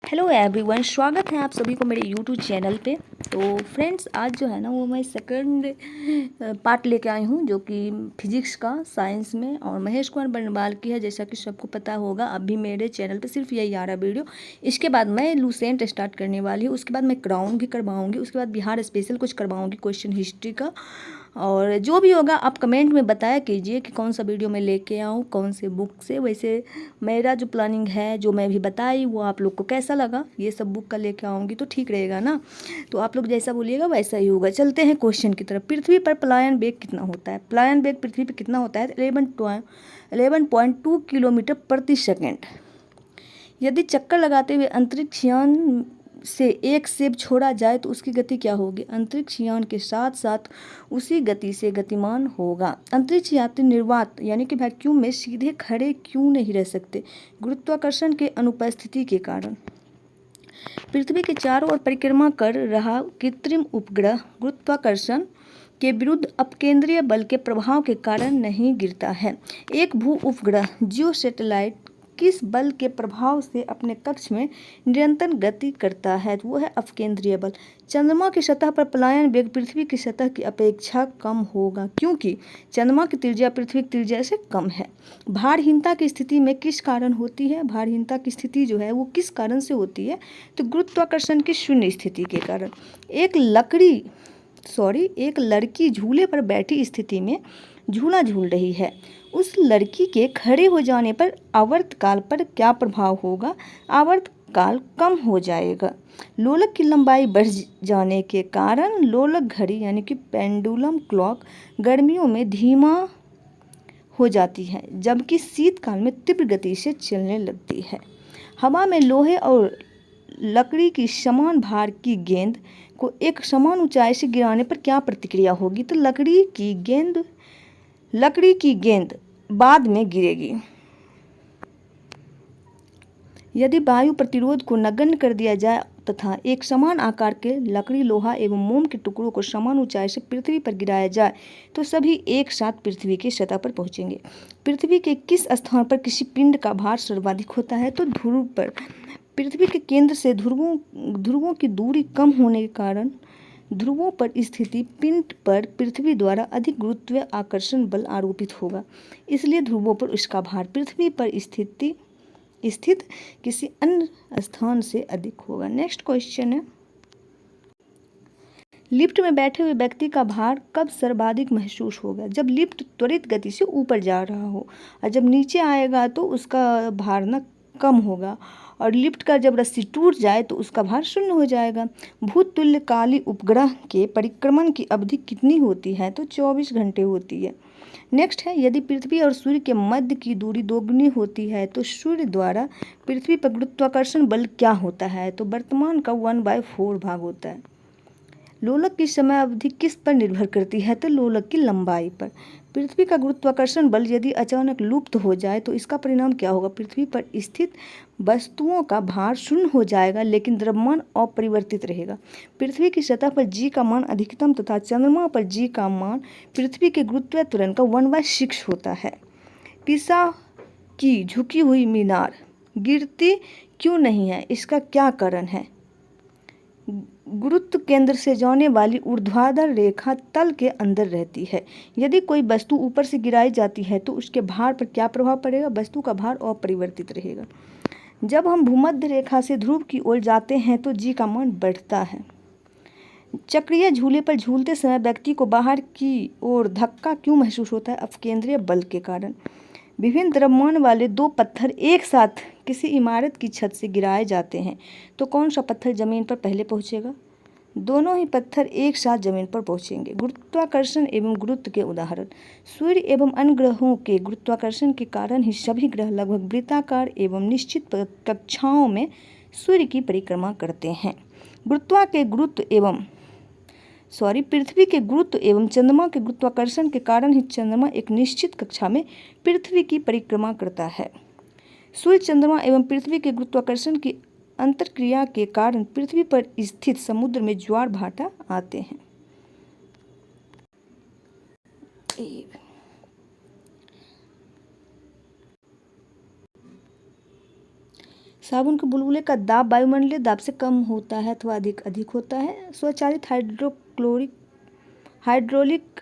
Hello everyone, स्वागत है आप सभी को मेरे यूट्यूब चैनल पे। तो फ्रेंड्स, आज जो है ना वो मैं सेकंड पार्ट लेके आई हूँ, जो कि फिजिक्स का साइंस में, और महेश कुमार बंडवाल की है। जैसा कि सबको पता होगा, अभी मेरे चैनल पे सिर्फ यही आ रहा वीडियो। इसके बाद मैं लूसेंट स्टार्ट करने वाली हूँ, उसके बाद मैं क्राउन भी करवाऊँगी, उसके बाद बिहार स्पेशल कुछ करवाऊँगी क्वेश्चन हिस्ट्री का। और जो भी होगा आप कमेंट में बताया कीजिए कि कौन सा वीडियो मैं लेके आऊँ, कौन से बुक से। वैसे मेरा जो प्लानिंग है, जो मैं भी बताई, वो आप लोग को कैसा लगा, ये सब बुक का लेके आऊँगी तो ठीक रहेगा ना। तो आप लोग जैसा बोलिएगा वैसा ही होगा। चलते हैं क्वेश्चन की तरफ। पृथ्वी पर पलायन वेग कितना होता है? पलायन वेग पृथ्वी पर कितना होता है? 11.2 किलोमीटर प्रति सेकेंड। यदि चक्कर लगाते हुए अंतरिक्ष यान से एक सेब छोड़ा जाए तो उसकी गति क्या होगी? अंतरिक्ष यान के साथ साथ उसी गति से गतिमान होगा। अंतरिक्ष यात्री निर्वात यानी कि वैक्यूम में सीधे खड़े क्यों नहीं रह सकते? गुरुत्वाकर्षण के अनुपस्थिति के कारण। पृथ्वी के चारों ओर परिक्रमा कर रहा कृत्रिम उपग्रह गुरुत्वाकर्षण के विरुद्ध अपकेंद्रीय बल के प्रभाव के कारण नहीं गिरता है। एक भू उपग्रह जियो सैटेलाइट किस बल के प्रभाव से अपने कक्ष में निरंतर गति करता है? वो है अपकेंद्रीय बल। चंद्रमा की सतह पर पलायन वेग पृथ्वी की सतह की अपेक्षा कम होगा, क्योंकि चंद्रमा की त्रिज्या पृथ्वी की त्रिज्या से कम है। भारहीनता की स्थिति में किस कारण होती है? भारहीनता की स्थिति जो है वो किस कारण से होती है? तो गुरुत्वाकर्षण की शून्य स्थिति के कारण। एक लड़की झूले पर बैठी स्थिति में झूला झूल रही है। उस लड़की के खड़े हो जाने पर आवर्तकाल पर क्या प्रभाव होगा? आवर्तकाल कम हो जाएगा। लोलक की लंबाई बढ़ जाने के कारण लोलक घड़ी यानी कि पेंडुलम क्लॉक गर्मियों में धीमा हो जाती है, जबकि शीतकाल में तीव्र गति से चलने लगती है। हवा में लोहे और लकड़ी की समान भार की गेंद को एक समान ऊंचाई से गिराने पर क्या प्रतिक्रिया होगी? तो लकड़ी की गेंद बाद में गिरेगी। यदि वायु प्रतिरोध को नगण्य कर दिया जाए तथा एक समान आकार के लकड़ी, लोहा एवं मोम के टुकड़ों को समान ऊंचाई से पृथ्वी पर गिराया जाए तो सभी एक साथ पृथ्वी की सतह पर पहुंचेंगे। पृथ्वी के किस स्थान पर किसी पिंड का भार सर्वाधिक होता है? तो ध्रुव पर। पृथ्वी के केंद्र से ध्रुवों की दूरी कम होने के कारण ध्रुवों पर स्थिति पिंड पर पृथ्वी द्वारा अधिक गुरुत्व आकर्षण बल आरोपित होगा, इसलिए ध्रुवों पर उसका भार पृथ्वी पर स्थित किसी अन्य स्थान से अधिक होगा। नेक्स्ट क्वेश्चन है, लिफ्ट में बैठे हुए व्यक्ति का भार कब सर्वाधिक महसूस होगा? जब लिफ्ट त्वरित गति से ऊपर जा रहा हो, और जब नीचे आएगा तो उसका भार न कम होगा, और लिफ्ट का जब रस्सी टूट जाए तो उसका भार शून्य हो जाएगा। भूतुल्यकाली उपग्रह के परिक्रमण की अवधि कितनी होती है? तो 24 घंटे होती है। नेक्स्ट है, यदि पृथ्वी और सूर्य के मध्य की दूरी दोगुनी होती है तो सूर्य द्वारा पृथ्वी पर गुरुत्वाकर्षण बल क्या होता है? तो वर्तमान का 1/4 भाग होता है। लोलक की समय अवधि किस पर निर्भर करती है? तो लोलक की लंबाई पर। पृथ्वी का गुरुत्वाकर्षण बल यदि अचानक लुप्त हो जाए तो इसका परिणाम क्या होगा? पृथ्वी पर स्थित वस्तुओं का भार शून्य हो जाएगा, लेकिन द्रव्यमान अपरिवर्तित रहेगा। पृथ्वी की सतह पर जी का मान अधिकतम तथा चंद्रमा पर जी का मान पृथ्वी के गुरुत्व त्वरण का 1/6 होता है। पिसा की झुकी हुई मीनार गिरती क्यों नहीं है? इसका क्या कारण है? गुरुत्व केंद्र से जाने वाली ऊर्ध्वाधर रेखा तल के अंदर रहती है। यदि कोई वस्तु ऊपर से गिराई जाती है तो उसके भार पर क्या प्रभाव पड़ेगा? वस्तु का भार अपरिवर्तित रहेगा। जब हम भूमध्य रेखा से ध्रुव की ओर जाते हैं तो जी का मान बढ़ता है। चक्रीय झूले पर झूलते समय व्यक्ति को बाहर की ओर धक्का क्यों महसूस होता है? अपकेंद्रीय बल के कारण। विभिन्न द्रव्यमान वाले दो पत्थर एक साथ किसी इमारत की छत से गिराए जाते हैं तो कौन सा पत्थर जमीन पर पहले पहुंचेगा? दोनों ही पत्थर एक साथ जमीन पर पहुंचेंगे। गुरुत्वाकर्षण एवं गुरुत्व के उदाहरण। सूर्य एवं अन्य ग्रहों के गुरुत्वाकर्षण के कारण ही सभी ग्रह लगभग वृत्ताकार एवं निश्चित कक्षाओं में सूर्य की परिक्रमा करते हैं। पृथ्वी के गुरुत्व एवं चंद्रमा के गुरुत्वाकर्षण के कारण ही चंद्रमा एक निश्चित कक्षा में पृथ्वी की परिक्रमा करता है। सूर्य, चंद्रमा एवं पृथ्वी के गुरुत्वाकर्षण की अंतरक्रिया के कारण पृथ्वी पर स्थित समुद्र में ज्वार भाटा आते हैं। साबुन के बुलबुले का दाब वायुमंडलीय दाब से कम होता है अथवा अधिक होता है। स्वचालित हाइड्रोलिक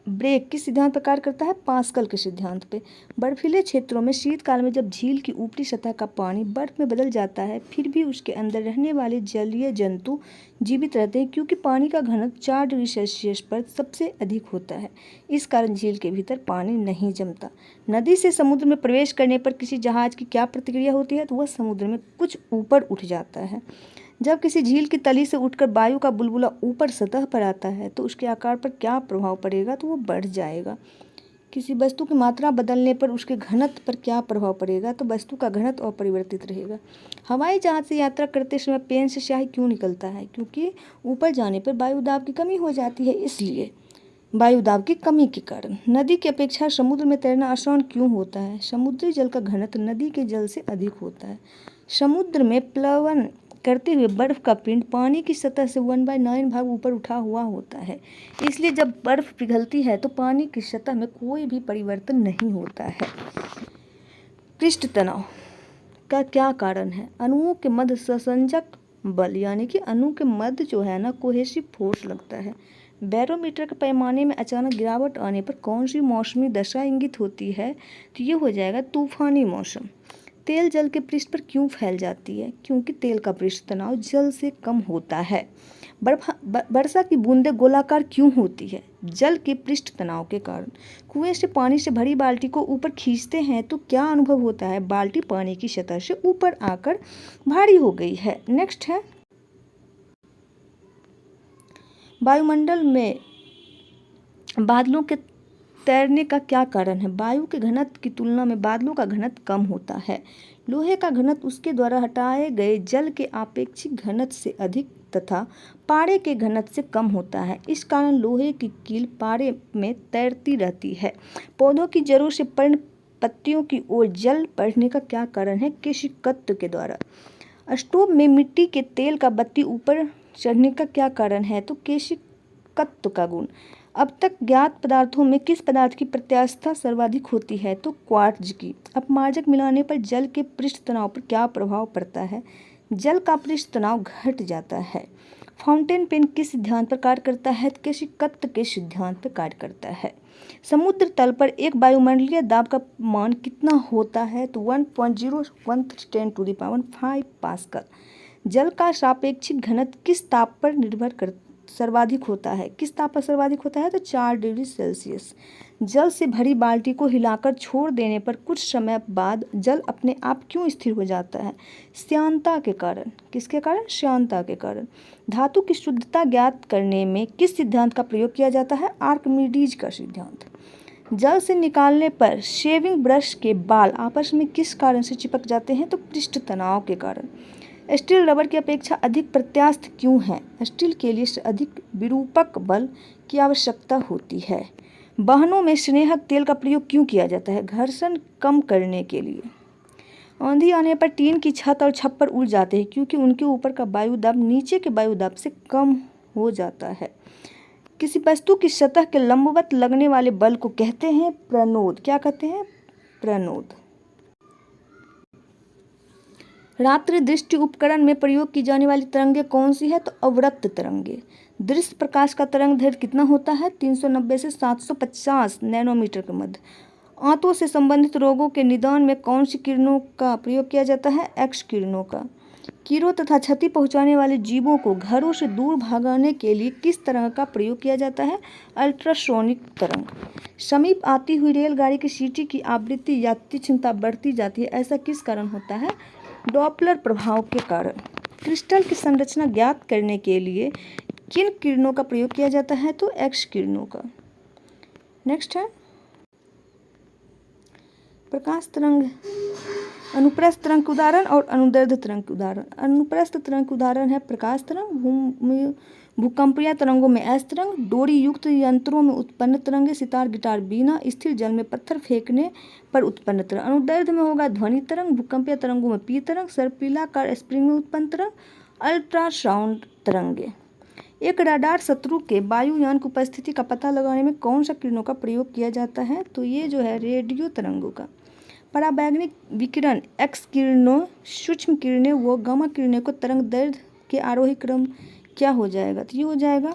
ब्रेक किस सिद्धांत पर कार्य करता है? पास्कल के सिद्धांत पे। बर्फीले क्षेत्रों में शीतकाल में जब झील की ऊपरी सतह का पानी बर्फ में बदल जाता है, फिर भी उसके अंदर रहने वाले जलीय जंतु जीवित रहते हैं, क्योंकि पानी का घनत्व 4 डिग्री सेल्सियस पर सबसे अधिक होता है। इस कारण झील के भीतर पानी नहीं जमता। नदी से समुद्र में प्रवेश करने पर किसी जहाज की क्या प्रतिक्रिया होती है? तो वह समुद्र में कुछ ऊपर उठ जाता है। जब किसी झील की तली से उठकर वायु का बुलबुला ऊपर सतह पर आता है तो उसके आकार पर क्या प्रभाव पड़ेगा? तो वो बढ़ जाएगा। किसी वस्तु की मात्रा बदलने पर उसके घनत्व पर क्या प्रभाव पड़ेगा? तो वस्तु का घनत्व अपरिवर्तित रहेगा। हवाई जहाज से यात्रा करते समय पेन से स्याही क्यों निकलता है? क्योंकि ऊपर जाने पर वायु दाब की कमी हो जाती है, इसलिए वायु दाब की कमी के कारण। नदी की अपेक्षा समुद्र में तैरना आसान क्यों होता है? समुद्री जल का घनत्व नदी के जल से अधिक होता है। समुद्र में प्लवन करते हुए बर्फ का पिंड पानी की सतह से 1/9 भाग ऊपर उठा हुआ होता है, इसलिए जब बर्फ पिघलती है तो पानी की सतह में कोई भी परिवर्तन नहीं होता है। पृष्ठ तनाव का क्या कारण है? अणुओं के मध्य संसंजक बल, यानी कि अणु के मध्य जो है ना कोहेसिव फोर्स लगता है। बैरोमीटर के पैमाने में अचानक गिरावट आने पर कौन सी मौसमी दशा इंगित होती है? तो ये हो जाएगा तूफानी मौसम। तेल जल के पृष्ठ पर क्यों फैल जाती है? क्योंकि तेल का पृष्ठ तनाव जल से कम होता है। वर्षा की बूंदें गोलाकार क्यों होती है? जल के पृष्ठ तनाव के कारण। कुएं से पानी से भरी बाल्टी को ऊपर खींचते हैं तो क्या अनुभव होता है? बाल्टी पानी की सतह से ऊपर आकर भारी हो गई है। नेक्स्ट है, वायुमंडल में बादलों के तैरने का क्या कारण है? वायु के घनत्व की तुलना में बादलों का घनत्व कम होता है। लोहे का घनत्व उसके द्वारा हटाए गए जल के आपेक्षिक घनत्व से अधिक तथा पारे के घनत्व से कम होता है। इस कारण लोहे की कील पारे में तैरती रहती है। पौधों की जड़ों से पर्ण पत्तियों की ओर जल बढ़ने का क्या कारण है? केशिकत्व के द्वारा। स्टोव में मिट्टी के तेल का बत्ती ऊपर चढ़ने का क्या कारण है? तो केशिकत्व का गुण। अब तक ज्ञात पदार्थों में किस पदार्थ की प्रत्यास्थता सर्वाधिक होती है? तो क्वार्ट्ज की। अपमार्जक मिलाने पर जल के पृष्ठ तनाव पर क्या प्रभाव पड़ता है? जल का पृष्ठ तनाव घट जाता है। फाउंटेन पेन किस सिद्धांत पर कार्य करता है? केशिकत्व के सिद्धांत पर कार्य करता है। समुद्र तल पर एक वायुमंडलीय दाब का मान कितना होता है? तो 1.013×10⁵ पास्कल। जल का सापेक्षिक घनत्व किस ताप पर सर्वाधिक होता है? किस ताप पर सर्वाधिक होता है? तो 4 डिग्री सेल्सियस। जल से भरी बाल्टी को हिलाकर छोड़ देने पर कुछ समय बाद जल अपने आप क्यों स्थिर हो जाता है? श्यानता के कारण। किसके कारण? श्यानता के कारण। धातु की शुद्धता ज्ञात करने में किस सिद्धांत का प्रयोग किया जाता है? आर्किमिडीज का सिद्धांत। जल से निकालने पर शेविंग ब्रश के बाल आपस में किस कारण से चिपक जाते हैं? तो पृष्ठ तनाव के कारण। स्टील रबर की अपेक्षा अधिक प्रत्यास्थ क्यों है? स्टील के लिए अधिक विरूपक बल की आवश्यकता होती है। वाहनों में स्नेहक तेल का प्रयोग क्यों किया जाता है? घर्षण कम करने के लिए। आंधी आने पर टीन की छत और छप्पर उड़ जाते हैं क्योंकि उनके ऊपर का वायुदाब नीचे के वायुदाब से कम हो जाता है। किसी वस्तु की सतह के लंबवत लगने वाले बल को कहते हैं प्रणोद। क्या कहते हैं? प्रणोद। रात्रि दृष्टि उपकरण में प्रयोग की जाने वाली तरंगे कौन सी है? तो अवरक्त तरंगे। दृश्य प्रकाश का तरंग दैर्घ्य कितना होता है? 390 से 750 नैनोमीटर के मध्य। आंतों से संबंधित रोगों के निदान में कौन सी किरणों का प्रयोग किया जाता है? एक्स किरणों का। कीड़ों तथा क्षति पहुंचाने वाले जीवों को घरों से दूर भगाने के लिए किस तरंग का प्रयोग किया जाता है? अल्ट्रासोनिक तरंग। समीप आती हुई रेलगाड़ी की सीटी की आवृत्ति यात्री क्षमता बढ़ती जाती है, ऐसा किस कारण होता है? डॉपलर प्रभाव के कारण। क्रिस्टल की संरचना ज्ञात करने के लिए किन किरणों का प्रयोग किया जाता है? तो एक्स किरणों का। नेक्स्ट है, प्रकाश तरंग, अनुप्रस्थ तरंग के उदाहरण और अनुदैर्ध्य तरंग के उदाहरण। अनुप्रस्थ तरंग के उदाहरण है प्रकाश तरंग, भूकंपीय तरंगों में एस तरंग, डोरी युक्त यंत्रों में उत्पन्न तरंगे, सितार गिटार बीना, स्थिर जल में पत्थर फेंकने पर उत्पन्न तरंग। अनुदैर्ध्य में होगा ध्वनि तरंग, भूकंपीय तरंगों में पी तरंग, सर्पिलाकार स्प्रिंग में उत्पन्न तरंग, अल्ट्रासाउंड तरंगे। एक रडार शत्रु के वायुयान की उपस्थिति का पता लगाने में कौन सा किरणों का प्रयोग किया जाता है? तो ये जो है रेडियो तरंगों का। पराबैंगनी विकिरण एक्स किरणों, सूक्ष्म किरणें व गामा किरणें को तरंग दैर्ध्य के आरोही क्रम क्या हो जाएगा? तो ये हो जाएगा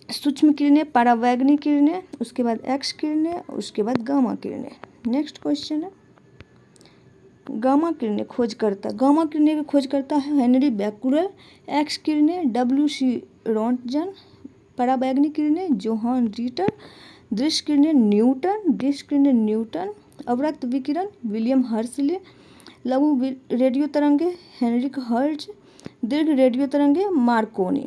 सूक्ष्म किरणें, पराबैंगनी किरणें, उसके बाद एक्स किरणें, उसके बाद गामा किरणें। नेक्स्ट क्वेश्चन है गामा किरणें खोजकर्ता। गामा किरणें के खोजकर्ता है हेनरी बैकुरेल। एक्स किरणें डब्ल्यू.सी. रोंटगन। पराबैंगनी किरणें जोहान रिटर। दृश्य किरणें न्यूटन। दृश्य किरणें न्यूटन। अवरक्त विकिरण विलियम हर्शले। लघु रेडियो तरंगे हेनरिक हर्ट्ज। दीर्घ रेडियो तरंगे मार्कोनी।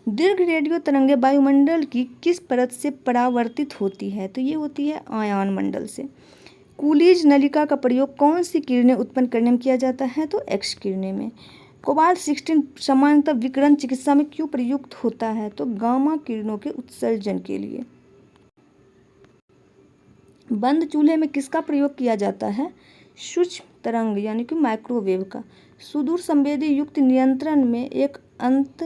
दीर्घ रेडियो तरंगे वायुमंडल की किस परत से परावर्तित होती है? तो ये होती है आयन मंडल से। कूलीज नलिका का प्रयोग कौन सी किरणें उत्पन्न करने में किया जाता है? तो एक्स किरणें में। कोबाल्ट 16 सामान्यतः विकिरण चिकित्सा में क्यों प्रयुक्त होता है? तो गामा किरणों के उत्सर्जन के लिए। बंद चूल्हे में किसका प्रयोग किया जाता है? सूक्ष्म तरंग यानी कि माइक्रोवेव का। सुदूर संवेदी युक्त नियंत्रण में एक अंत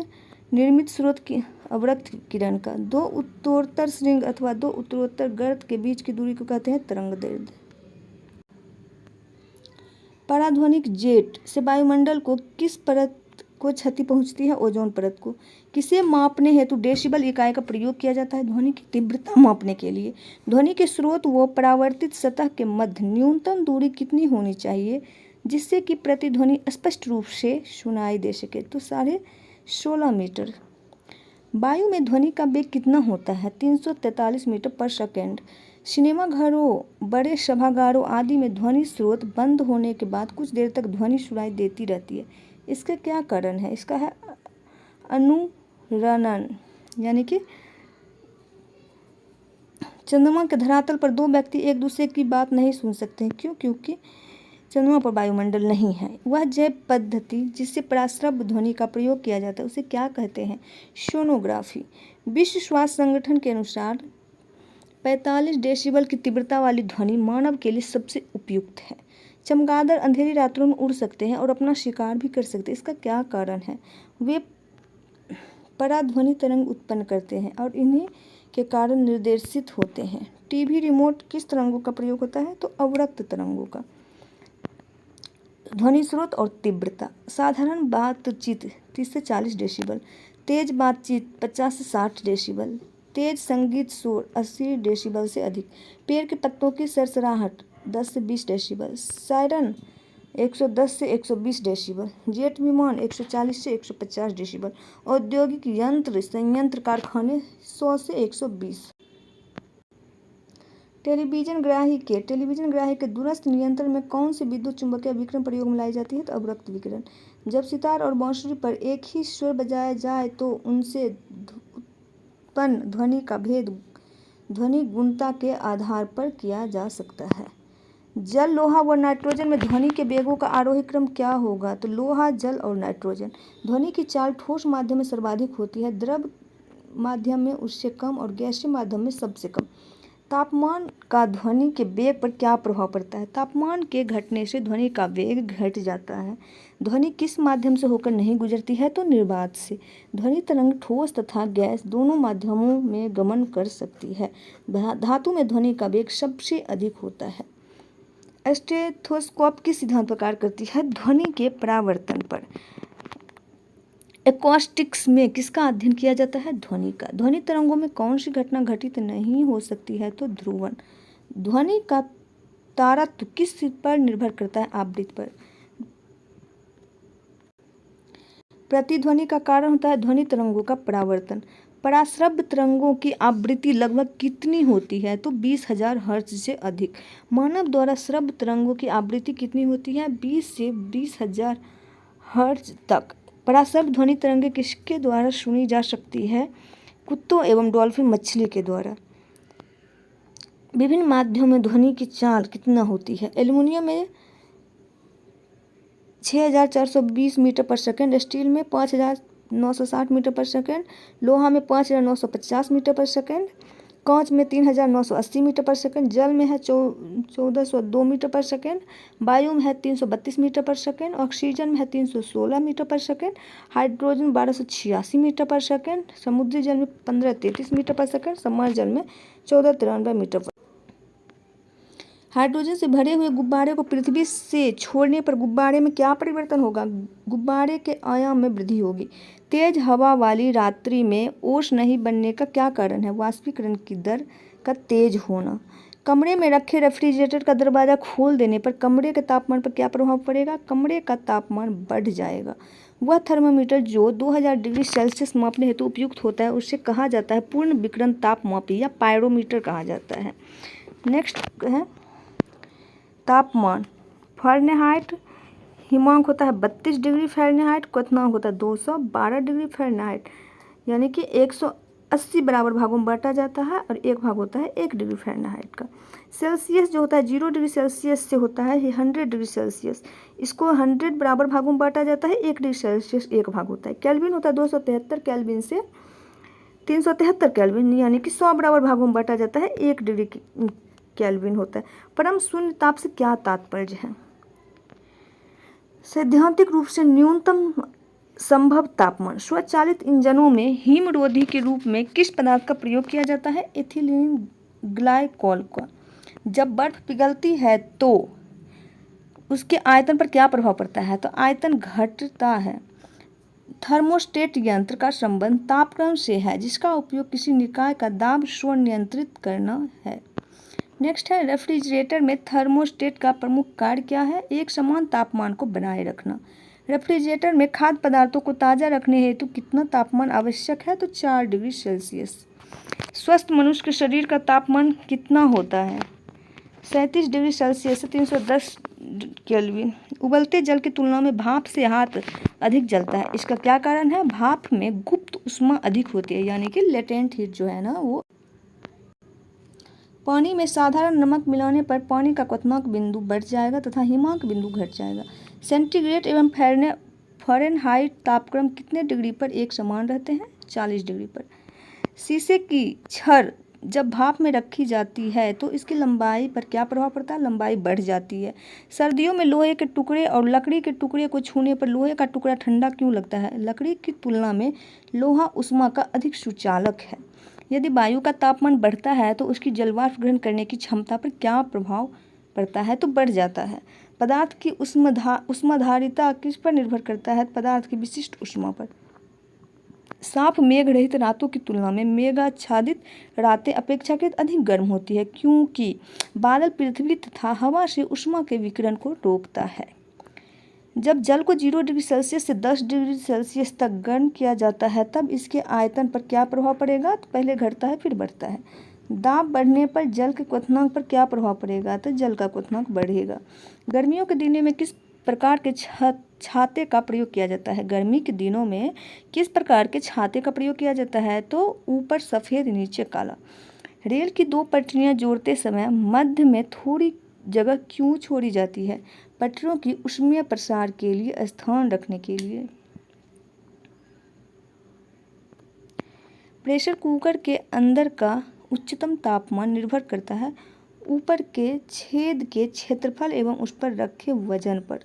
निर्मित स्रोत की अवरक्त किरण का। दो उत्तरोत्तर श्रृंग अथवा दो उत्तरोत्तर गर्त के बीच की दूरी को कहते हैं तरंग दैर्ध्य। पराध्वनिक जेट से वायुमंडल को किस परत को क्षति पहुंचती है? ओजोन परत को। किसे मापने हेतु डेसिबल इकाई का प्रयोग किया जाता है? ध्वनि की तीव्रता मापने के लिए। ध्वनि के स्रोत व परावर्तित सतह के मध्य न्यूनतम दूरी कितनी होनी चाहिए जिससे कि प्रतिध्वनि स्पष्ट रूप से सुनाई दे सके? तो 16.5 मीटर। वायु में ध्वनि का वेग कितना होता है? 343 मीटर पर सेकेंड। सिनेमा घरों, बड़े सभागारों आदि में ध्वनि स्रोत बंद होने के बाद कुछ देर तक ध्वनि सुनाई देती रहती है। इसका क्या कारण है? इसका है अनुरणन, यानी कि चंद्रमा के धरातल पर दो व्यक्ति एक दूसरे की बात नहीं सुन सकते हैं। क्यों? क्योंकि चंद्रमा पर वायुमंडल नहीं है। वह जैव पद्धति जिससे पराश्रव्य ध्वनि का प्रयोग किया जाता है उसे क्या कहते हैं? सोनोग्राफी। विश्व स्वास्थ्य संगठन के अनुसार 45 डेसिबल की तीव्रता वाली ध्वनि मानव के लिए सबसे उपयुक्त है। चमगादड़ अंधेरी रात्रों में उड़ सकते हैं और अपना शिकार भी कर सकते हैं। इसका क्या कारण है? वे पराध्वनि तरंग उत्पन्न करते हैं और इन्हीं के कारण निर्देशित होते हैं। टीवी रिमोट किस तरंगों का प्रयोग होता है? तो अवरक्त तरंगों का। ध्वनि स्रोत और तीव्रता। साधारण बातचीत 30 से 40 डेसिबल। तेज बातचीत 50 से 60 डेसिबल। तेज संगीत शोर 80 डेसिबल से अधिक। पेड़ के पत्तों की सरसराहट 10 से 20 डेसिबल। सायरन 110 से 120 डेसिबल। जेट विमान 140 से 150 डेसिबल। औद्योगिक यंत्र संयंत्र कारखाने 100 से 120। टेलीविजन ग्राही के दूरस्थ नियंत्रण में कौन सी विद्युत चुम्बकीय विकिरण प्रयोग में लाई जाती है? तो अवरक्त विकिरण। जब सितार और बांसुरी पर एक ही स्वर बजाया जाए तो उनसे उत्पन्न ध्वनि का भेद ध्वनि गुणता के आधार पर किया जा सकता है। जल, लोहा व नाइट्रोजन में ध्वनि के वेगों का आरोही क्रम क्या होगा? तो लोहा, जल और नाइट्रोजन। ध्वनि की चाल ठोस माध्यम में सर्वाधिक होती है, द्रव माध्यम में उससे कम और गैसीय माध्यम में सबसे कम। तापमान का ध्वनि के वेग पर क्या प्रभाव पड़ता है? तापमान के घटने से ध्वनि का वेग घट जाता है। ध्वनि किस माध्यम से होकर नहीं गुजरती है? तो निर्वात से। ध्वनि तरंग ठोस तथा गैस दोनों माध्यमों में गमन कर सकती है। धातु में ध्वनि का वेग सबसे अधिक होता है। स्टेथोस्कोप किस सिद्धांत पर कार्य करती है? ध्वनि के परावर्तन पर। एकॉस्टिक्स में किसका अध्ययन किया जाता है? ध्वनि का। ध्वनि तरंगों में कौन सी घटना घटित नहीं हो सकती है? तो ध्रुवण। ध्वनि का तारत्व किस पर निर्भर करता है? आवृत्ति पर। प्रतिध्वनि का कारण होता है ध्वनि तरंगों का परावर्तन। पराश्रव्य तरंगों की आवृत्ति लगभग कितनी होती है? तो 20,000 हर्ट्ज से अधिक। मानव द्वारा श्रव्य तरंगों की आवृत्ति कितनी होती है? 20 से 20,000 हर्ट्ज तक। पराश्रव्य ध्वनि तरंगें किसके द्वारा सुनी जा सकती है? कुत्तों एवं डॉल्फिन मछली के द्वारा। विभिन्न माध्यमों में ध्वनि की चाल कितना होती है? एल्युमिनियम में 6420 मीटर पर सेकेंड, स्टील में 5960 मीटर पर सेकेंड, लोहा में 5950 मीटर पर सेकेंड, कांच में 3980 मीटर पर सेकेंड, जल में है 1402 मीटर पर सेकेंड, वायु में है 332 मीटर पर सेकेंड, ऑक्सीजन में है 316 मीटर पर सेकेंड, हाइड्रोजन 1286 मीटर पर सेकेंड, समुद्री जल में 1533 मीटर पर सेकेंड, समर जल में 1493 मीटर पर। हाइड्रोजन से भरे हुए गुब्बारे को पृथ्वी से छोड़ने पर गुब्बारे में क्या परिवर्तन होगा? गुब्बारे के आयाम में वृद्धि होगी। तेज हवा वाली रात्रि में ओस नहीं बनने का क्या कारण है? वाष्पीकरण की दर का तेज होना। कमरे में रखे रेफ्रिजरेटर का दरवाज़ा खोल देने पर कमरे के तापमान पर क्या प्रभाव पड़ेगा? कमरे का तापमान बढ़ जाएगा। वह थर्मामीटर जो 2000 डिग्री सेल्सियस मापने हेतु उपयुक्त होता है उसे कहा जाता है पूर्ण विकिरण तापमापी या पायरोमीटर कहा जाता है। नेक्स्ट है तापमान। फ़ारेनहाइट हिमांक होता है 32 डिग्री फ़ारेनहाइट, क्वथनांक होता है 212 डिग्री फ़ारेनहाइट, यानी कि 180 बराबर भागों में बांटा जाता है और एक भाग होता है 1 डिग्री फ़ारेनहाइट का। सेल्सियस जो होता है 0 डिग्री सेल्सियस से होता है 100 डिग्री सेल्सियस, इसको 100 बराबर भागों में बांटा जाता है, 1 डिग्री सेल्सियस एक भाग होता है। केल्विन होता है 273 केल्विन से 373 केल्विन, यानी कि 100 बराबर भागों में बांटा जाता है, 1 डिग्री केल्विन होता है। परम शून्य ताप से क्या तात्पर्य है? सैद्धांतिक रूप से न्यूनतम संभव तापमान। स्वचालित इंजनों में हिमरोधी के रूप में किस पदार्थ का प्रयोग किया जाता है? एथिलीन ग्लाइकोल का। जब बर्फ पिघलती है तो उसके आयतन पर क्या प्रभाव पड़ता है? तो आयतन घटता है। थर्मोस्टेट यंत्र का संबंध तापक्रम से है जिसका उपयोग किसी निकाय का दाब स्वनियंत्रित करना है। नेक्स्ट है रेफ्रिजरेटर में थर्मोस्टेट का प्रमुख कार्य क्या है? एक समान तापमान को बनाए रखना। रेफ्रिजरेटर में खाद्य पदार्थों को ताज़ा रखने हेतु कितना तापमान आवश्यक है? तो 4 डिग्री सेल्सियस। स्वस्थ मनुष्य के शरीर का तापमान कितना होता है? 37 डिग्री सेल्सियस से 310 केल्विन। उबलते जल की तुलना में भाप से हाथ अधिक जलता है, इसका क्या कारण है? भाप में गुप्त ऊष्मा अधिक होती है, यानी कि लेटेंट हीट जो है ना वो। पानी में साधारण नमक मिलाने पर पानी का क्वथनांक बिंदु बढ़ जाएगा तथा हिमांक बिंदु घट जाएगा। सेंटीग्रेड एवं फ़ारेनहाइट तापक्रम कितने डिग्री पर एक समान रहते हैं? 40 डिग्री पर। शीशे की छड़ जब भाप में रखी जाती है तो इसकी लंबाई पर क्या प्रभाव पड़ता है? लंबाई बढ़ जाती है। सर्दियों में लोहे के टुकड़े और लकड़ी के टुकड़े को छूने पर लोहे का टुकड़ा ठंडा क्यों लगता है? लकड़ी की तुलना में लोहा ऊष्मा का अधिक सुचालक है। यदि वायु का तापमान बढ़ता है तो उसकी जलवाष्प ग्रहण करने की क्षमता पर क्या प्रभाव पड़ता है? तो बढ़ जाता है। पदार्थ की ऊष्माधारिता किस पर निर्भर करता है? पदार्थ की विशिष्ट ऊष्मा पर। साफ मेघ रहित रातों की तुलना में मेघाच्छादित रातें अपेक्षाकृत अधिक गर्म होती है क्योंकि बादल पृथ्वी तथा हवा से ऊष्मा के विकिरण को रोकता है। जब जल को 0 डिग्री सेल्सियस से 10 डिग्री सेल्सियस तक गर्म किया जाता है तब इसके आयतन पर क्या प्रभाव पड़ेगा? तो पहले घटता है फिर बढ़ता है। दाब बढ़ने पर जल के क्वथनांक पर क्या प्रभाव पड़ेगा? तो जल का क्वथनांक बढ़ेगा। गर्मियों के दिनों में किस प्रकार के छाते का प्रयोग किया जाता है? गर्मी के दिनों में किस प्रकार के छाते का प्रयोग किया जाता है? तो ऊपर सफ़ेद नीचे काला। रेल की 2 पटरियां जोड़ते समय मध्य में थोड़ी जगह क्यों छोड़ी जाती है? पटरियों की ऊष्मीय प्रसार के लिए, स्थान रखने के लिए। प्रेशर कुकर के अंदर का उच्चतम तापमान निर्भर करता है ऊपर के छेद के क्षेत्रफल एवं उस पर रखे वजन पर।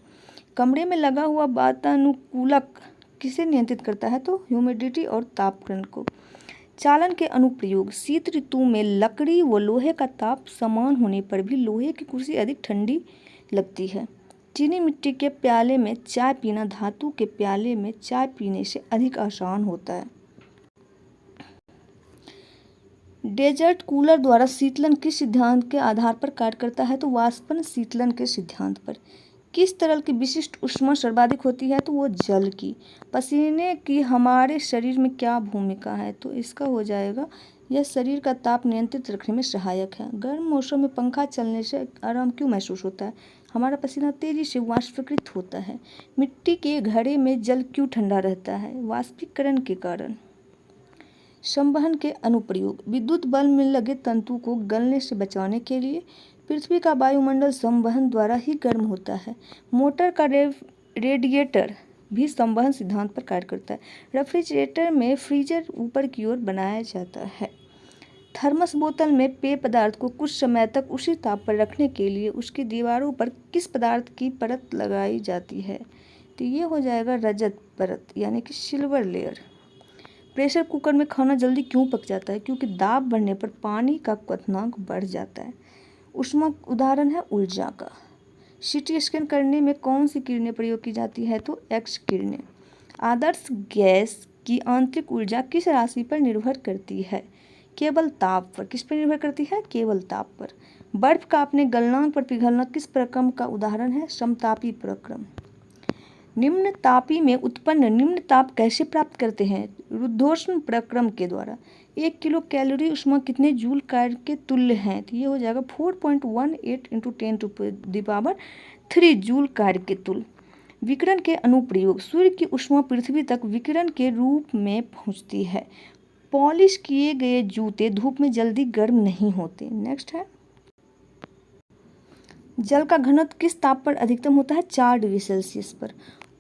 कमरे में लगा हुआ वातानुकूलक किसे नियंत्रित करता है? तो ह्यूमिडिटी और तापक्रम को। चालन के अनुप्रयोग। शीत ऋतु में लकड़ी व लोहे का ताप समान होने पर भी लोहे की कुर्सी अधिक ठंडी लगती है। चीनी मिट्टी के प्याले में चाय पीना धातु के प्याले में चाय पीने से अधिक आसान होता है। डेजर्ट कूलर द्वारा शीतलन किस सिद्धांत के आधार पर कार्य करता है? तो वाष्पन शीतलन के सिद्धांत पर। किस तरल की विशिष्ट ऊष्मा सर्वाधिक होती है? तो वो जल की। पसीने की हमारे शरीर में क्या भूमिका है? तो इसका हो जाएगा यह शरीर का ताप नियंत्रित रखने में सहायक है। गर्म मौसम में पंखा चलने से आराम क्यों महसूस होता है? हमारा पसीना तेजी से वाष्पीकृत होता है। मिट्टी के घड़े में जल क्यों ठंडा रहता है? वाष्पीकरण के कारण। संवहन के अनुप्रयोग। विद्युत बल्ब में लगे तंतु को गलने से बचाने के लिए पृथ्वी का वायुमंडल संवहन द्वारा ही गर्म होता है। मोटर का रेडिएटर भी संवहन सिद्धांत पर कार्य करता है। रेफ्रिजरेटर में फ्रीजर ऊपर की ओर बनाया जाता है। थर्मस बोतल में पेय पदार्थ को कुछ समय तक उसी ताप पर रखने के लिए उसकी दीवारों पर किस पदार्थ की परत लगाई जाती है? तो ये हो जाएगा रजत परत, यानी कि सिल्वर लेयर। प्रेशर कुकर में खाना जल्दी क्यों पक जाता है? क्योंकि दाब बढ़ने पर पानी का क्वथनांक बढ़ जाता है। ऊष्मा उदाहरण है ऊर्जा का। सीटी स्कैन करने में कौन सी किरणें प्रयोग की जाती है? तो एक्स किरणें। आदर्श गैस की आंतरिक ऊर्जा किस राशि पर निर्भर करती है? केवल ताप पर। किस पर निर्भर करती है? केवल ताप पर। बर्फ का अपने गलनांक पर पिघलना किस प्रक्रम का उदाहरण है? समतापी प्रक्रम। निम्न तापी में उत्पन्न निम्न ताप कैसे प्राप्त करते हैं? रुद्धोष्म प्रक्रम के द्वारा। 1 किलो कैलोरी ऊष्मा कितने जूल कार्य के तुल्य है? तो ये हो जाएगा 4.18 × 10⁻³ जूल कार्य के तुल्य। विकिरण के अनुप्रयोग। सूर्य की ऊष्मा पृथ्वी तक विकिरण के रूप में पहुंचती है। पॉलिश किए गए जूते धूप में जल्दी गर्म नहीं होते। नेक्स्ट है, जल का घनत्व किस ताप पर अधिकतम होता है? 4 डिग्री सेल्सियस पर।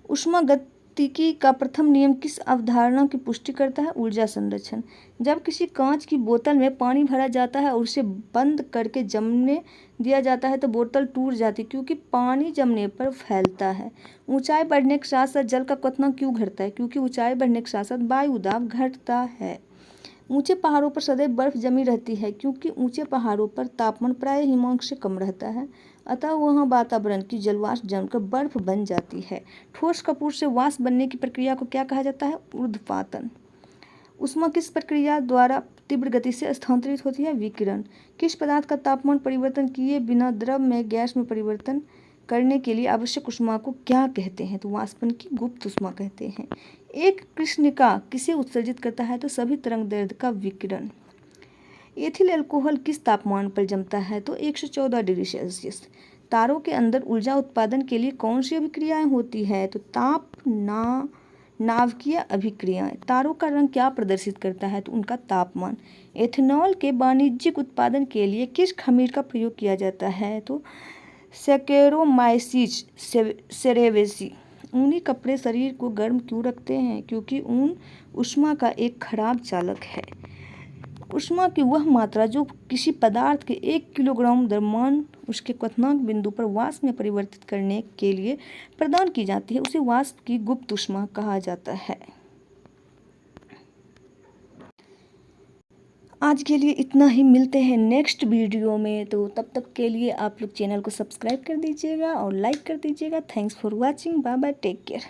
ऊष्मागतिकी का प्रथम नियम किस अवधारणा की पुष्टि करता है? ऊर्जा संरक्षण। जब किसी कांच की बोतल में पानी भरा जाता है और उसे बंद करके जमने दिया जाता है तो बोतल टूट जाती है, क्योंकि पानी जमने पर फैलता है। ऊंचाई बढ़ने के साथ साथ जल का क्वथनांक क्यों घटता है? क्योंकि ऊंचाई बढ़ने के साथ साथ वायु दाब घटता है। ऊंचे पहाड़ों पर सदैव बर्फ जमी रहती है, क्योंकि ऊंचे पहाड़ों पर तापमान प्रायः हिमांक से कम रहता है, अतः वहाँ वातावरण की जलवाष्प जमकर बर्फ बन जाती है। ठोस कपूर से वाष्प बनने की प्रक्रिया को क्या कहा जाता है? ऊर्ध्वपातन। ऊष्मा किस प्रक्रिया द्वारा तीव्र गति से स्थानांतरित होती है? विकिरण। किस पदार्थ का तापमान परिवर्तन किए बिना द्रव में गैस में परिवर्तन करने के लिए आवश्यक ऊष्मा को क्या कहते हैं? तो वाष्पन की गुप्त ऊष्मा कहते हैं। एक कृष्णिका किसे उत्सर्जित करता है? तो सभी तरंगदैर्ध्य का विकिरण। एथिल अल्कोहल किस तापमान पर जमता है? तो 114 डिग्री सेल्सियस। तारों के अंदर ऊर्जा उत्पादन के लिए कौन सी अभिक्रियाएं होती है? तो ताप नाभिकीय अभिक्रियाएं। तारों का रंग क्या प्रदर्शित करता है? तो उनका तापमान। एथेनॉल के वाणिज्यिक उत्पादन के लिए किस खमीर का प्रयोग किया जाता है? तो सैकेरोमाइसिस सेरेवेसी। ऊनी कपड़े शरीर को गर्म क्यों रखते हैं? क्योंकि ऊन ऊष्मा का एक खराब चालक है। ऊष्मा की वह मात्रा जो किसी पदार्थ के 1 किलोग्राम द्रव्यमान उसके क्वथनांक बिंदु पर वाष्प में परिवर्तित करने के लिए प्रदान की जाती है, उसे वाष्प की गुप्त ऊष्मा कहा जाता है। आज के लिए इतना ही, मिलते हैं नेक्स्ट वीडियो में। तो तब तक के लिए आप लोग चैनल को सब्सक्राइब कर दीजिएगा और लाइक कर दीजिएगा। Thanks for watching. Bye bye, take care.